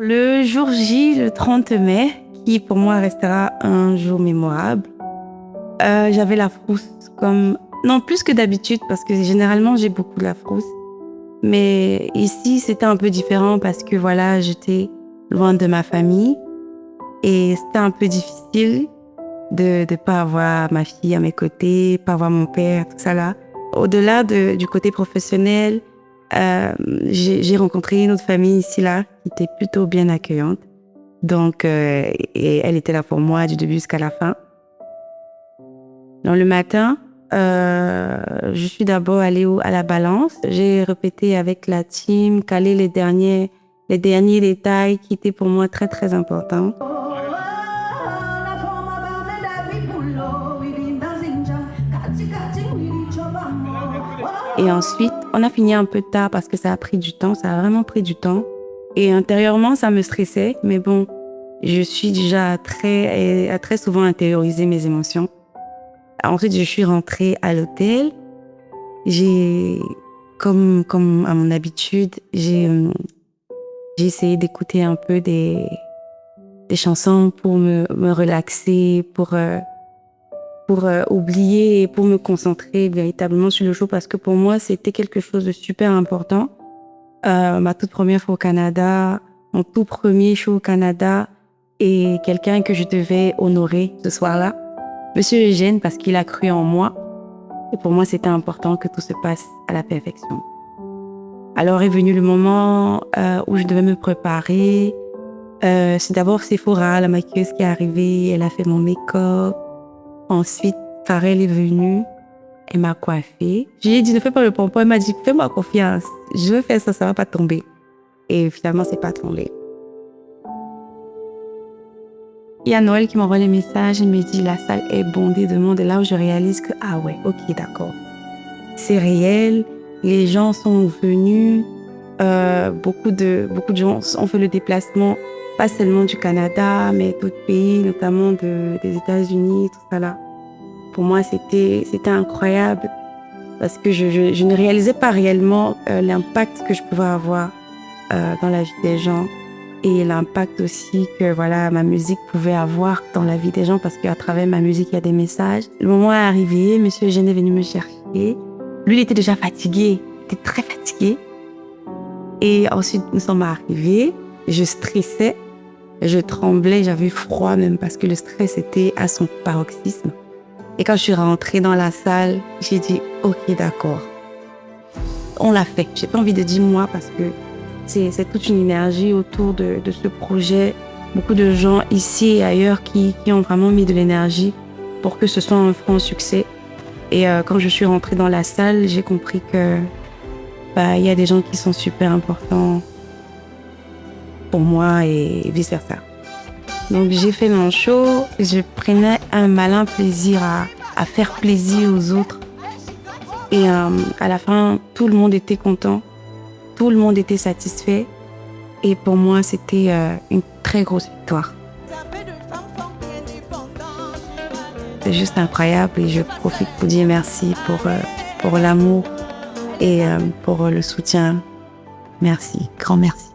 Le jour J, le 30 mai, qui pour moi restera un jour mémorable, j'avais la frousse comme... Non, plus que d'habitude, parce que généralement, j'ai beaucoup de la frousse. Mais ici, c'était un peu différent parce que voilà, j'étais loin de ma famille et c'était un peu difficile de ne pas avoir ma fille à mes côtés, pas avoir mon père, tout ça là. Au-delà du côté professionnel, j'ai rencontré une autre famille ici là qui était plutôt bien accueillante. Donc, et elle était là pour moi du début jusqu'à la fin. Donc, le matin, je suis d'abord allée à la balance. J'ai répété avec la team, calé les derniers détails qui étaient pour moi très, très importants. Et ensuite, on a fini un peu tard parce que ça a pris du temps, ça a vraiment pris du temps. Et intérieurement, ça me stressait, mais bon, je suis déjà très souvent intériorisé mes émotions. Ensuite, je suis rentrée à l'hôtel. J'ai, comme à mon habitude, j'ai essayé d'écouter un peu des chansons pour me relaxer, pour oublier et pour me concentrer véritablement sur le show parce que pour moi, c'était quelque chose de super important. Ma toute première fois au Canada, mon tout premier show au Canada et quelqu'un que je devais honorer ce soir-là, Monsieur Eugène, parce qu'il a cru en moi. Et pour moi, c'était important que tout se passe à la perfection. Alors est venu le moment où je devais me préparer. C'est d'abord Sephora, la maquilleuse qui est arrivée, elle a fait mon make-up. Ensuite, Pharrell est venu, elle m'a coiffée. Je lui ai dit, ne fais pas le pompon. Elle m'a dit, fais-moi confiance. Je vais faire ça, ça va pas tomber. Et finalement, c'est pas tombé. Il y a Noël qui m'envoie les messages. Elle me dit, la salle est bondée de monde. Et là où je réalise que, ah ouais, ok, d'accord. C'est réel. Les gens sont venus. Beaucoup de gens ont fait le déplacement, pas seulement du Canada, mais d'autres pays, notamment des États-Unis, tout ça là. Pour moi, c'était incroyable parce que je ne réalisais pas réellement l'impact que je pouvais avoir dans la vie des gens et l'impact aussi que voilà, ma musique pouvait avoir dans la vie des gens parce qu'à travers ma musique, il y a des messages. Le moment est arrivé, Monsieur Eugène est venu me chercher. Lui, il était déjà fatigué, il était très fatigué. Et ensuite, nous sommes arrivés, je stressais, je tremblais, j'avais froid même parce que le stress était à son paroxysme. Et quand je suis rentrée dans la salle, j'ai dit « Ok, d'accord, on l'a fait ». J'ai pas envie de dire moi parce que c'est toute une énergie autour de ce projet. Beaucoup de gens ici et ailleurs qui ont vraiment mis de l'énergie pour que ce soit un franc succès. Et quand je suis rentrée dans la salle, j'ai compris que y a des gens qui sont super importants pour moi et vice-versa. Donc j'ai fait mon show, je prenais un malin plaisir à faire plaisir aux autres. Et à la fin, tout le monde était content, tout le monde était satisfait. Et pour moi, c'était une très grosse victoire. C'est juste incroyable et je profite pour dire merci pour l'amour et pour le soutien. Merci, grand merci.